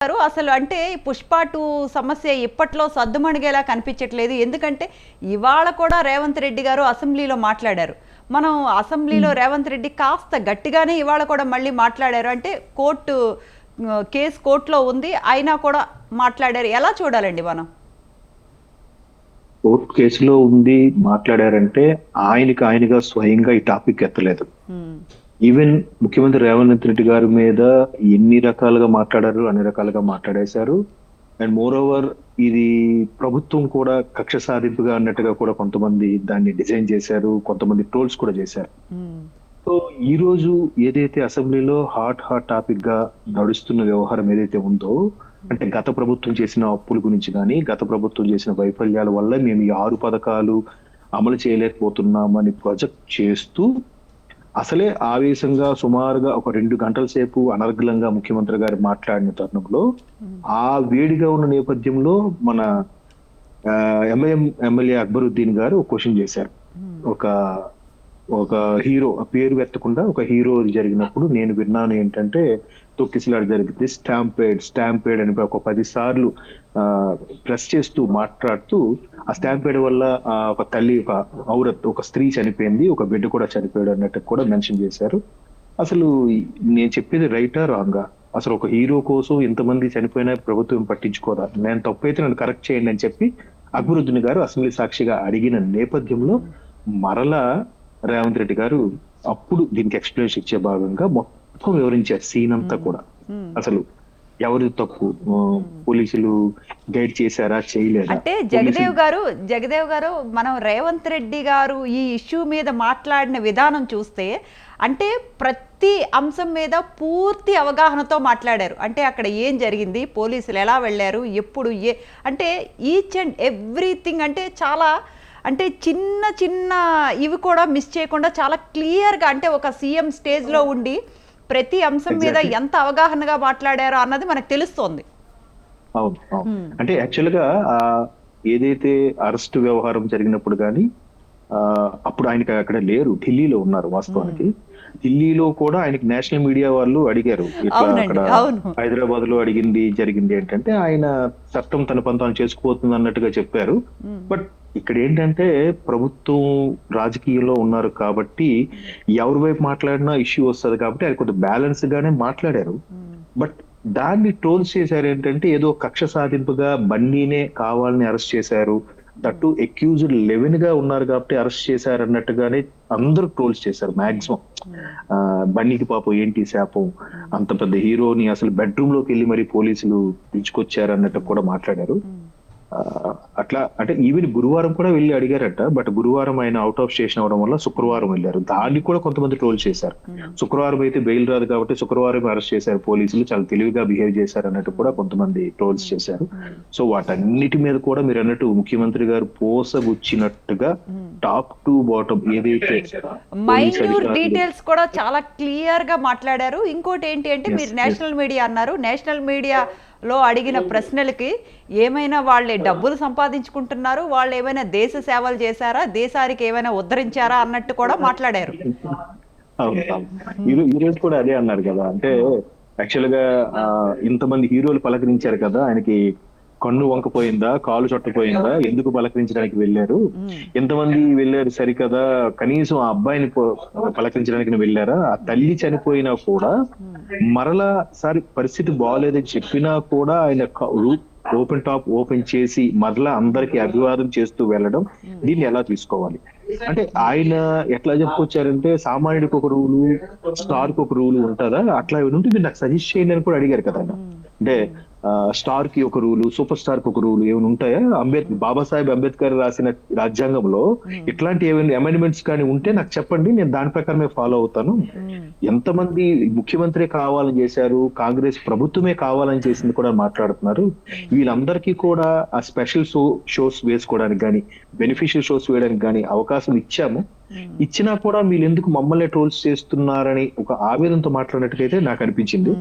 అసలు అంటే పుష్ప 2 సమస్య ఇప్పట్లో సద్దుమణిగేలా కనిపించట్లేదు. ఎందుకంటే ఇవాళ కూడా రేవంత్ రెడ్డి గారు అసెంబ్లీలో మాట్లాడారు. మనం అసెంబ్లీలో రేవంత్ రెడ్డి కాస్త గట్టిగానే ఇవాళ కూడా మళ్ళీ మాట్లాడారు. అంటే కేసు కోర్టులో ఉంది, అయినా కూడా మాట్లాడారు. ఎలా చూడాలండి మనం? కోర్టు కేసులో ఉంది మాట్లాడారంటే ఆయనగా స్వయంగా ఈ టాపిక్ ఎత్తలేదు. ఈవెన్ ముఖ్యమంత్రి రేవంత్ రెడ్డి గారి మీద ఎన్ని రకాలుగా మాట్లాడారు, అన్ని రకాలుగా మాట్లాడేశారు. అండ్ మోర్ ఓవర్ ఇది ప్రభుత్వం కూడా కక్ష సాధింపుగా అన్నట్టుగా కూడా కొంతమంది దాన్ని డిజైన్ చేశారు, కొంతమంది ట్రోల్స్ కూడా చేశారు. సో ఈ రోజు ఏదైతే అసెంబ్లీలో హాట్ టాపిక్ గా నడుస్తున్న వ్యవహారం ఏదైతే ఉందో, అంటే గత ప్రభుత్వం చేసిన అప్పుల గురించి కానీ, గత ప్రభుత్వం చేసిన వైఫల్యాల వల్ల మేము ఈ 6 పథకాలు అమలు చేయలేకపోతున్నామని ప్రొజెక్ట్ చేస్తూ అసలే ఆవేశంగా సుమారుగా ఒక 2 గంటల సేపు అనర్గళంగా ముఖ్యమంత్రి గారు మాట్లాడిన తరుణంలో ఆ వేడిగా ఉన్న నేపథ్యంలో మన ఎంఐఎం ఎమ్మెల్యే అక్బరుద్దీన్ గారు ఒక క్వశ్చన్ చేశారు. ఒక ఒక హీరో పేరు ఎత్తకుండా ఒక హీరో జరిగినప్పుడు నేను విన్నాను ఏంటంటే తొక్కిసలాట జరిగింది, స్టాంపేడ్ అని ఒక 10 సార్లు ప్రెస్ చేస్తూ మాట్లాడుతూ ఆ స్టాంపేడ్ వల్ల ఒక తల్లి, ఒక స్త్రీ చనిపోయింది, ఒక బిడ్డ కూడా చనిపోయాడు అన్నట్టు కూడా మెన్షన్ చేశారు. అసలు నేను చెప్పేది రైటా రాంగా? అసలు ఒక హీరో కోసం ఇంతమంది చనిపోయినా ప్రభుత్వం పట్టించుకోదా? నేను తప్పైతే నన్ను కరెక్ట్ చేయండి అని చెప్పి అక్బరుద్దీన్ గారు అసెంబ్లీ సాక్షిగా అడిగిన నేపథ్యంలో మరలా రేవంత్ రెడ్డి గారు అప్పుడు దీనికి ఎక్స్ప్లెనేషన్ ఇచ్చే భాగంగా మొత్తం వివరించారు సీన్ అంతా కూడా. అసలు ఎవరి తప్పు, పోలీసులు గైడ్ చేశారా, చేయలేదా? అంటే జగదేవ్ గారు మనం రేవంత్ రెడ్డి గారు ఈ ఇష్యూ మీద మాట్లాడిన విధానం చూస్తే అంటే ప్రతి అంశం మీద పూర్తి అవగాహనతో మాట్లాడారు. అంటే అక్కడ ఏం జరిగింది, పోలీసులు ఎలా వెళ్ళారు, ఎప్పుడు అంటే ఈచ్ అండ్ ఎవ్రీథింగ్, అంటే చాలా అంటే చిన్న ఇవి కూడా మిస్ చేయకుండా చాలా క్లియర్గా, అంటే ఒక సీఎం స్టేజ్లో ఉండి ప్రతి అంశం మీద ఎంత అవగాహనగా మాట్లాడారో అన్నది మనకు తెలుస్తోంది. అవును, అంటే యాక్చువల్ గా ఏదైతే అరెస్ట్ వ్యవహారం జరిగినప్పుడు కానీ అప్పుడు ఆయనకి అక్కడ లేరు, ఢిల్లీలో ఉన్నారు. వాస్తవానికి ఢిల్లీలో కూడా ఆయనకి నేషనల్ మీడియా వాళ్ళు అడిగారు, ఇట్లా అక్కడ హైదరాబాద్ లో జరిగింది ఏంటంటే ఆయన చట్టం తన పంతాను చేసుకుపోతుంది అన్నట్టుగా చెప్పారు. బట్ ఇక్కడ ఏంటంటే ప్రభుత్వం రాజకీయంలో ఉన్నారు కాబట్టి ఎవరి వైపు మాట్లాడినా ఇష్యూ వస్తుంది కాబట్టి ఆయన కొంచెం బ్యాలెన్స్ గానే మాట్లాడారు. బట్ దాన్ని ట్రోల్స్ చేశారు ఏంటంటే ఏదో కక్ష సాధింపుగా బన్నీనే కావాలని అరెస్ట్ చేశారు, దట్టు అక్యూజ్డ్ 11 గా ఉన్నారు కాబట్టి అరెస్ట్ చేశారు అన్నట్టుగానే అందరూ ట్రోల్స్ చేశారు మాక్సిమం. బన్నీకి పాపం ఏంటి శాపం, అంత పెద్ద హీరోని అసలు బెడ్రూమ్ లోకి వెళ్ళి మరి పోలీసులు పిలుచుకొచ్చారు అన్నట్టు కూడా మాట్లాడారు. అట్లా అంటే ఈవెన్ గురువారం కూడా వెళ్ళి అడిగారట. బట్ గురువారం ఆయన అవుట్ ఆఫ్ స్టేషన్ అవడం వల్ల శుక్రవారం వెళ్ళారు. దాన్ని కూడా కొంతమంది ట్రోల్ చేశారు. శుక్రవారం అయితే బెయిల్ రాదు కాబట్టి శుక్రవారం అరెస్ట్ చేశారు పోలీసులు, చాలా తెలివిగా బిహేవ్ చేశారు అన్నట్టు కూడా కొంతమంది ట్రోల్స్ చేశారు. సో వాటన్నిటి మీద కూడా మీరు అన్నట్టు ముఖ్యమంత్రి గారు పోసగుచ్చినట్టుగా టాప్ టు బాటమ్ ఏదైతే మైన్యూర్ డీటెయిల్స్ కూడా చాలా క్లియర్ గా మాట్లాడారు. ఇంకోటి ఏంటి అంటే మీరు నేషనల్ మీడియా అన్నారు, నేషనల్ మీడియాలో అడిగిన ప్రశ్నలకి ఏమైనా వాళ్ళే డబ్బులు సంపాదించుకుంటున్నారు, వాళ్ళు ఏమైనా దేశ సేవలు చేశారా, దేశానికి ఏమైనా ఉద్ధరించారా అన్నట్టు కూడా మాట్లాడారు. ఈ రోజు కూడా అదే అన్నారు కదా, అంటే యాక్చువల్ గా ఇంతమంది హీరోలు పలకరించారు కదా, ఆయనకి కన్ను వంకపోయిందా, కాలు చుట్టపోయిందా, ఎందుకు పలకరించడానికి వెళ్ళారు, ఎంతమంది వెళ్ళారు సరికదా, కనీసం ఆ అబ్బాయిని పలకరించడానికి వెళ్ళారా, ఆ తల్లి చనిపోయినా కూడా మరలా సారి పరిస్థితి బాగోలేదని చెప్పినా కూడా ఆయన ఓపెన్ చేసి మరలా అందరికి అభివాదం చేస్తూ వెళ్ళడం, దీన్ని ఎలా తీసుకోవాలి? అంటే ఆయన ఎట్లా చెప్పుకొచ్చారంటే సామాన్యుడికి ఒక రూలు, స్టార్ కి ఒక రూలు ఉంటుందా, అట్లా ఉంటే మీరు నాకు సజెస్ట్ చేయండి అని కూడా అడిగారు కదా. అంటే స్టార్ కి ఒక రూలు, సూపర్ స్టార్ కి ఒక రూలు ఏమైనా ఉంటాయా? బాబాసాహెబ్ అంబేద్కర్ రాసిన రాజ్యాంగంలో ఇట్లాంటి ఏమైనా అమెండ్మెంట్స్ కానీ ఉంటే నాకు చెప్పండి, నేను దాని ప్రకారమే ఫాలో అవుతాను. ఎంతమంది ముఖ్యమంత్రి కావాలని చేశారు, కాంగ్రెస్ ప్రభుత్వమే కావాలని చేసింది కూడా మాట్లాడుతున్నారు. వీళ్ళందరికీ కూడా ఆ స్పెషల్ షోస్ వేసుకోవడానికి కానీ, బెనిఫిషియల్ షోస్ వేయడానికి కానీ అవకాశం ఇచ్చినా కూడా వీళ్ళు ఎందుకు మమ్మల్ని ట్రోల్స్ చేస్తున్నారని ఒక ఆవేదనతో మాట్లాడినట్టుగా నాకు అనిపించింది.